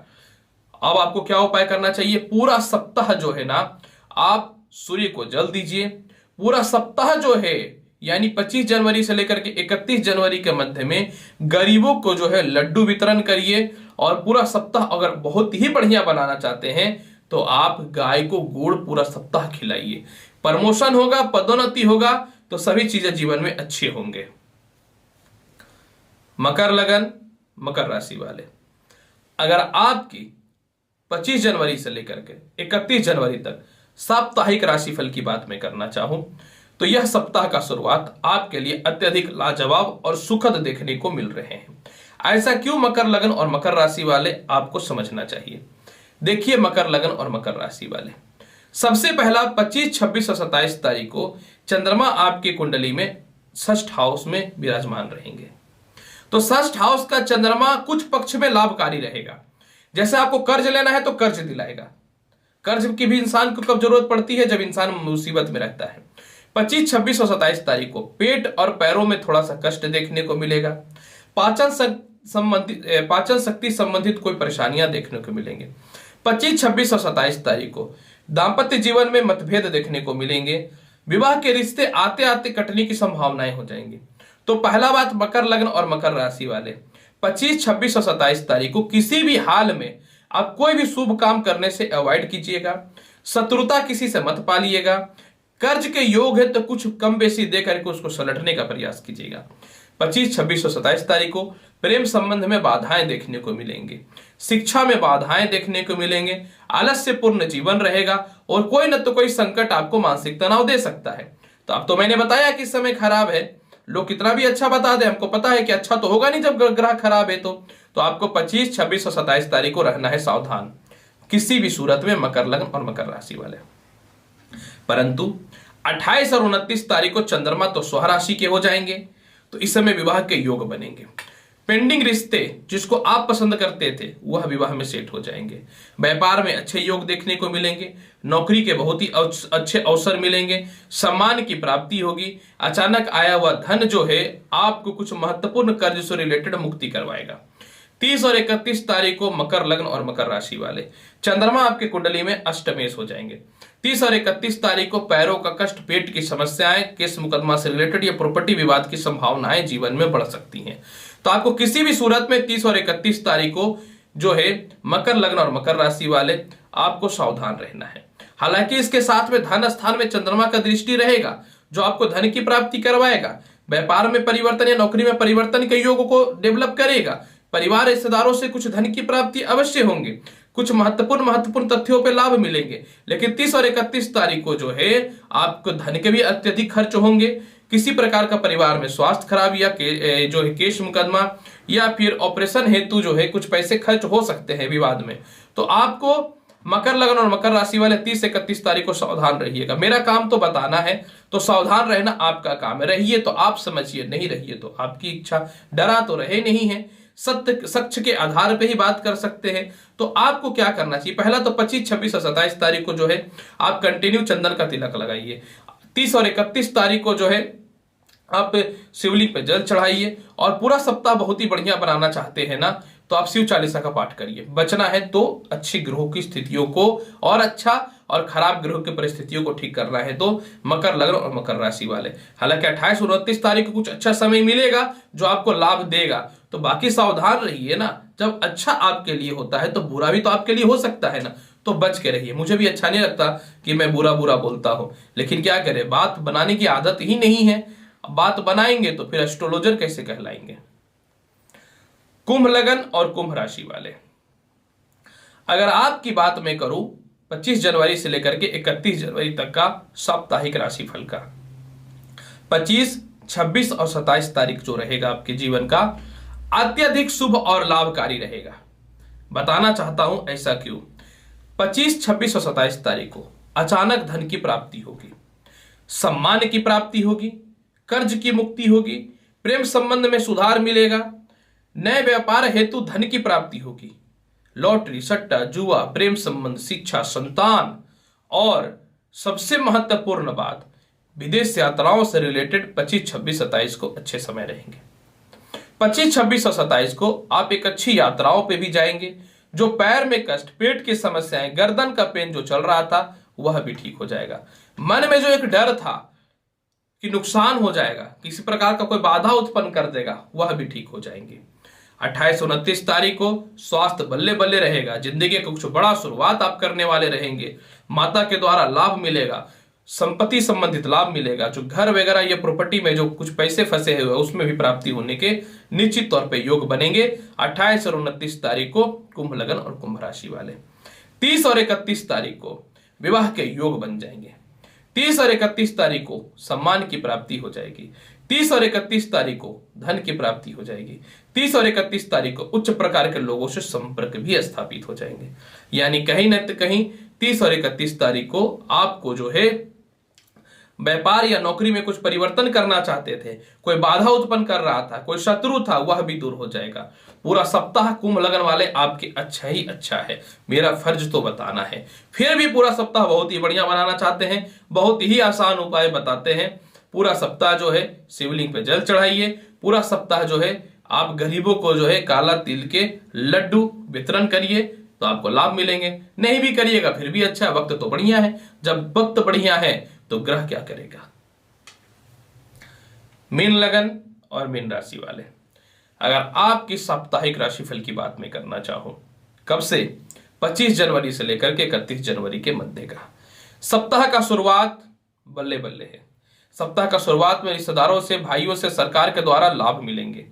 अब आपको क्या उपाय करना चाहिए? पूरा सप्ताह जो है ना, आप सूर्य को जल दीजिए। पूरा सप्ताह जो है यानी 25 जनवरी से लेकर के 31 जनवरी के मध्य में गरीबों को जो है लड्डू वितरण करिए। और पूरा सप्ताह अगर बहुत ही बढ़िया बनाना चाहते हैं तो आप गाय को गुड़ पूरा सप्ताह खिलाइए। प्रमोशन होगा, पदोन्नति होगा, तो सभी चीजें जीवन में अच्छे होंगे। मकर लगन, मकर राशि वाले, अगर आपकी 25 जनवरी से लेकर के 31 जनवरी तक साप्ताहिक राशिफल की बात मैं करना चाहूं तो यह सप्ताह का शुरुआत आपके लिए अत्यधिक लाजवाब और सुखद देखने को मिल रहे हैं। ऐसा क्यों? मकर लगन और मकर राशि वाले आपको समझना चाहिए। देखिए मकर लगन और मकर राशि वाले, सबसे पहला 25, 26 और 27 तारीख को चंद्रमा आपकी कुंडली में षष्ठ हाउस में विराजमान रहेंगे। तो षष्ठ हाउस का चंद्रमा कुछ पक्ष में लाभकारी रहेगा। जैसे आपको कर्ज लेना है तो कर्ज दिलाएगा। कर्ज की भी इंसान को कब जरूरत पड़ती है? जब इंसान मुसीबत में रहता है। 25, 26 और 27 तारीख को पेट और पैरों में थोड़ा सा कष्ट देखने को मिलेगा। पाचन पाचन शक्ति संबंधित कोई परेशानियां देखने को मिलेंगे। 25, 26 और 27 तारीख को दाम्पत्य जीवन में मतभेद देखने को मिलेंगे। विवाह के रिश्ते आते आते कटने की संभावनाएं हो जाएंगी। तो पहला बात, मकर लग्न और मकर राशि वाले 25, 26 और 27 तारीख को किसी भी हाल में आप कोई भी शुभ काम करने से अवॉइड कीजिएगा। शत्रुता किसी से मत पालिएगा। कर्ज के योग है तो कुछ कम बेसी दे करके उसको सलटने का प्रयास कीजिएगा। 25, 26 और 27 तारीख को प्रेम संबंध में बाधाएं देखने को मिलेंगे। शिक्षा में बाधाएं देखने को मिलेंगे। आलस्यपूर्ण जीवन रहेगा और कोई न तो कोई संकट आपको मानसिक तनाव दे सकता है। तो अब तो मैंने बताया कि समय खराब है, लोग कितना भी अच्छा बता दे, हमको पता है कि अच्छा तो होगा नहीं जब ग्रह खराब है। तो आपको 25, 26 और 27 तारीख को रहना है सावधान किसी भी सूरत में, मकर लग्न और मकर राशि वाले। परंतु 28 और 29 तारीख को चंद्रमा तो स्वराशि के हो जाएंगे, तो इस समय विवाह के योग बनेंगे। पेंडिंग रिश्ते जिसको आप पसंद करते थे वह विवाह में सेट हो जाएंगे। व्यापार में अच्छे योग देखने को मिलेंगे। नौकरी के बहुत ही अच्छे अवसर मिलेंगे। सम्मान की प्राप्ति होगी। अचानक आया हुआ धन जो है आपको कुछ महत्वपूर्ण कर्ज से रिलेटेड मुक्ति करवाएगा। 30 और 31 तारीख को मकर लग्न और मकर राशि वाले चंद्रमा आपके कुंडली में अष्टमेश हो जाएंगे। 30 और 31 तारीख को पैरों का कष्ट, पेट की समस्याएं, केस मुकदमा से रिलेटेड या प्रॉपर्टी विवाद की संभावनाएं जीवन में बढ़ सकती हैं। तो आपको किसी भी सूरत में 30 और 31 तारीख को जो है मकर लग्न और मकर राशि वाले आपको सावधान रहना है। हालांकि इसके साथ में धन स्थान में चंद्रमा का दृष्टि रहेगा जो आपको धन की प्राप्ति करवाएगा। व्यापार में परिवर्तन या नौकरी में परिवर्तन के योग को डेवलप करेगा। परिवार रिश्तेदारों से कुछ धन की प्राप्ति अवश्य होंगे। कुछ महत्वपूर्ण तथ्यों पे लाभ मिलेंगे। लेकिन 30 और 31 तारीख को जो है आपको धन के भी अत्यधिक खर्च होंगे। किसी प्रकार का परिवार में स्वास्थ्य खराब या जो है केस मुकदमा या फिर ऑपरेशन हेतु जो है कुछ पैसे खर्च हो सकते हैं विवाद में। तो आपको मकर लग्न और मकर राशि वाले 30 से 31 तारीख को सावधान रहिएगा। मेरा काम तो बताना है, तो सावधान रहना आपका काम है। रहिए तो आप समझिए, नहीं रहिए तो आपकी इच्छा। डरा तो रहे नहीं है, सत्य सच के आधार पे ही बात कर सकते हैं। तो आपको क्या करना चाहिए, पहला तो 25, 26 और 27 तारीख को जो है आप कंटिन्यू चंदन का तिलक लगाइए। 30 और 31 तारीख को जो है आप शिवलिंग पे जल चढ़ाइए। और पूरा सप्ताह बहुत ही बढ़िया बनाना चाहते हैं ना, तो आप शिव चालीसा का पाठ करिए। बचना है तो अच्छी ग्रहों की स्थितियों को और अच्छा, और खराब ग्रहों की परिस्थितियों को ठीक करना है तो मकर लग्न और मकर राशि वाले। हालांकि 28 और 29 तारीख को कुछ अच्छा समय मिलेगा जो आपको लाभ देगा। तो बाकी सावधान रहिए ना, जब अच्छा आपके लिए होता है तो बुरा भी तो आपके लिए हो सकता है ना, तो बच के रहिए। मुझे भी अच्छा नहीं लगता कि मैं बुरा बुरा बोलता हूं, लेकिन क्या करें, बात बनाने की आदत ही नहीं है। बात बनाएंगे तो फिर एस्ट्रोलॉजर कैसे कहलाएंगे। कुंभ लग्न और कुंभ राशि वाले, अगर आपकी बात मैं करूं 25 जनवरी से लेकर के 31 जनवरी तक का साप्ताहिक राशिफल का, 25, 26 और 27 तारीख जो रहेगा आपके जीवन का अत्यधिक शुभ और लाभकारी रहेगा। बताना चाहता हूं ऐसा क्यों। 25, 26 और 27 तारीख को अचानक धन की प्राप्ति होगी, सम्मान की प्राप्ति होगी, कर्ज की मुक्ति होगी, प्रेम संबंध में सुधार मिलेगा, नए व्यापार हेतु धन की प्राप्ति होगी, लॉटरी, सट्टा, जुआ, प्रेम संबंध, शिक्षा, संतान, और सबसे महत्वपूर्ण बात विदेश यात्राओं से रिलेटेड 25, 26, 27 को अच्छे समय रहेंगे। 25, 26 और 27 को आप एक अच्छी यात्राओं पे भी जाएंगे। जो पैर में कष्ट, पेट की समस्याएं, गर्दन का पेन जो चल रहा था वह भी ठीक हो जाएगा। मन में जो एक डर था कि नुकसान हो जाएगा, किसी प्रकार का कोई बाधा उत्पन्न कर देगा, वह भी ठीक हो जाएंगे। 28 और 29 तारीख को स्वास्थ्य बल्ले बल्ले रहेगा। जिंदगी का कुछ बड़ा शुरुआत आप करने वाले रहेंगे। माता के द्वारा लाभ मिलेगा, संपत्ति संबंधित लाभ मिलेगा। जो घर वगैरह या प्रॉपर्टी में जो कुछ पैसे फंसे हुए उसमें भी प्राप्ति होने के निश्चित तौर पे योग बनेंगे। 28 और 29 तारीख को कुंभ लग्न और कुंभ राशि वाले। 30 और 31 तारीख को विवाह के योग बन जाएंगे। 30 और 31 तारीख को सम्मान की प्राप्ति हो जाएगी। 30 और 31 तारीख को धन की प्राप्ति हो जाएगी। 30 और 31 तारीख को उच्च प्रकार के लोगों से संपर्क भी स्थापित हो जाएंगे। यानी कहीं न कहीं 30 और 31 तारीख को आपको जो है व्यापार या नौकरी में कुछ परिवर्तन करना चाहते थे, कोई बाधा उत्पन्न कर रहा था, कोई शत्रु था, वह भी दूर हो जाएगा। पूरा सप्ताह कुंभ लग्न वाले आपके अच्छा ही अच्छा है। मेरा फर्ज तो बताना है, फिर भी पूरा सप्ताह बहुत ही बढ़िया बनाना चाहते हैं, बहुत ही आसान उपाय बताते हैं। पूरा सप्ताह जो है शिवलिंग पे जल चढ़ाइए। पूरा सप्ताह जो है आप गरीबों को जो है काला तिल के लड्डू वितरण करिए तो आपको लाभ मिलेंगे। नहीं भी करिएगा फिर भी अच्छा, वक्त तो बढ़िया है। जब वक्त बढ़िया है तो ग्रह क्या करेगा। मीन लगन और मीन राशि वाले, अगर आपकी साप्ताहिक राशिफल की बात मैं करना चाहूं, कब से 25 जनवरी से लेकर के 31 जनवरी के मध्य का सप्ताह का शुरुआत बल्ले बल्ले है। सप्ताह का शुरुआत में रिश्तेदारों से, भाइयों से, सरकार के द्वारा लाभ मिलेंगे।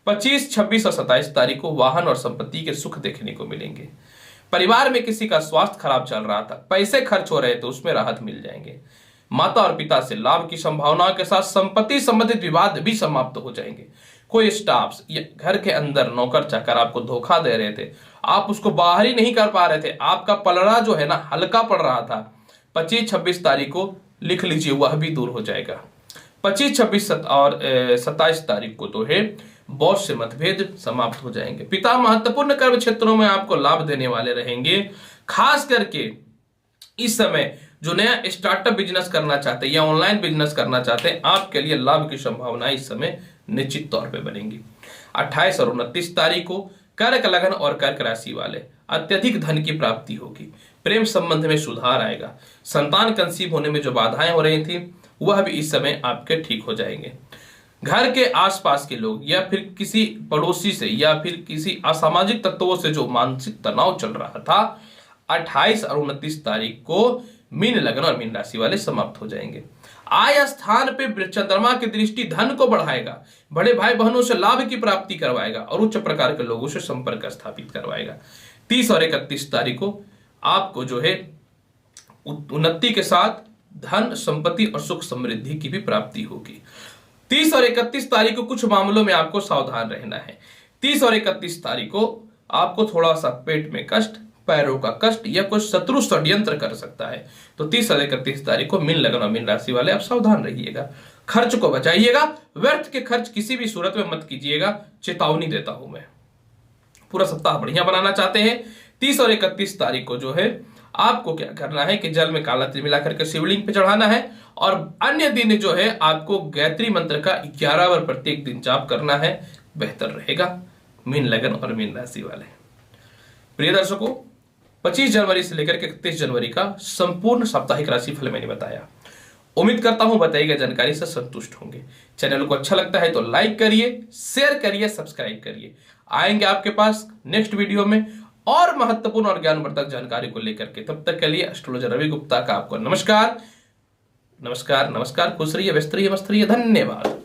25, 26 और 27 तारीख को वाहन और संपत्ति के सुख देखने को मिलेंगे। परिवार में किसी का स्वास्थ्य खराब चल रहा था, पैसे खर्च हो रहे थे, उसमें राहत मिल जाएंगे। माता और पिता से लाभ की संभावनाओं के साथ संपत्ति संबंधित विवाद भी समाप्त हो जाएंगे। कोई स्टाफ या घर के अंदर नौकर चाकर आपको धोखा दे रहे थे, आप उसको बाहर ही नहीं कर पा रहे थे, आपका पलड़ा जो है ना हल्का पड़ रहा था, 25, 26 तारीख को लिख लीजिए, वह भी दूर हो जाएगा। 25, 26 और 27 तारीख को तो है बॉस से मतभेद समाप्त हो जाएंगे। पिता महत्वपूर्ण कर्म क्षेत्रों में आपको लाभ देने वाले रहेंगे। खास करके इस समय जो नया स्टार्टअप बिजनेस करना चाहते हैं या ऑनलाइन बिजनेस करना चाहते हैं, आपके लिए लाभ की संभावनाएं इस समय निश्चित तौर पे बनेंगी। 28 और 29 तारीख को कर्क लगन और कर्क राशि वाले अत्यधिक धन की प्राप्ति होगी। प्रेम संबंध में सुधार आएगा। संतान कंसीव होने में जो बाधाएं हो रही थी वह भी इस समय आपके ठीक हो जाएंगे। घर के आसपास के लोग या फिर किसी पड़ोसी से या फिर किसी असामाजिक तत्वों से जो मानसिक तनाव चल रहा था, 28 और 29 तारीख को मीन लगन और मीन राशि वाले समाप्त हो जाएंगे। आय स्थान पे चंद्रमा की दृष्टि धन को बढ़ाएगा, बड़े भाई बहनों से लाभ की प्राप्ति करवाएगा और उच्च प्रकार के लोगों से संपर्क स्थापित करवाएगा। 30 और 31 तारीख को आपको जो है उन्नति के साथ धन, संपत्ति और सुख समृद्धि की भी प्राप्ति होगी। 30 और 31 तारीख को कुछ मामलों में आपको सावधान रहना है। 30 और 31 तारीख को आपको थोड़ा सा पेट में कष्ट, पैरों का कष्ट या कुछ शत्रु षड्यंत्र कर सकता है। तो 30 और 31 तारीख को मीन लगन और मीन राशि वाले आप सावधान रहिएगा। खर्च को बचाइएगा, व्यर्थ के खर्च किसी भी सूरत में मत कीजिएगा, चेतावनी देता हूं मैं। पूरा सप्ताह बढ़िया बनाना चाहते हैं, 30 और 31 तारीख को जो है आपको क्या करना है कि जल में काला तिल मिलाकर के शिवलिंग पे चढ़ाना है और अन्य दिन जो है आपको गायत्री मंत्र का 11 बार प्रत्येक दिन जाप करना है, बेहतर रहेगा। मीन लगन और मीन राशि वाले प्रिय दर्शकों, 25 जनवरी से लेकर के 31 जनवरी का संपूर्ण साप्ताहिक राशिफल मैंने बताया। उम्मीद करता हूं बताई गई जानकारी से संतुष्ट होंगे। चैनल को अच्छा लगता है तो लाइक करिए, शेयर करिए, सब्सक्राइब करिए। आएंगे आपके पास नेक्स्ट वीडियो में और महत्वपूर्ण और ज्ञानवर्धक जानकारी को लेकर के। तब तक के लिए एस्ट्रोलॉजर रवि गुप्ता का आपको नमस्कार नमस्कार नमस्कार। खुश रहिए, व्यस्त रहिए, मस्त रहिए। धन्यवाद।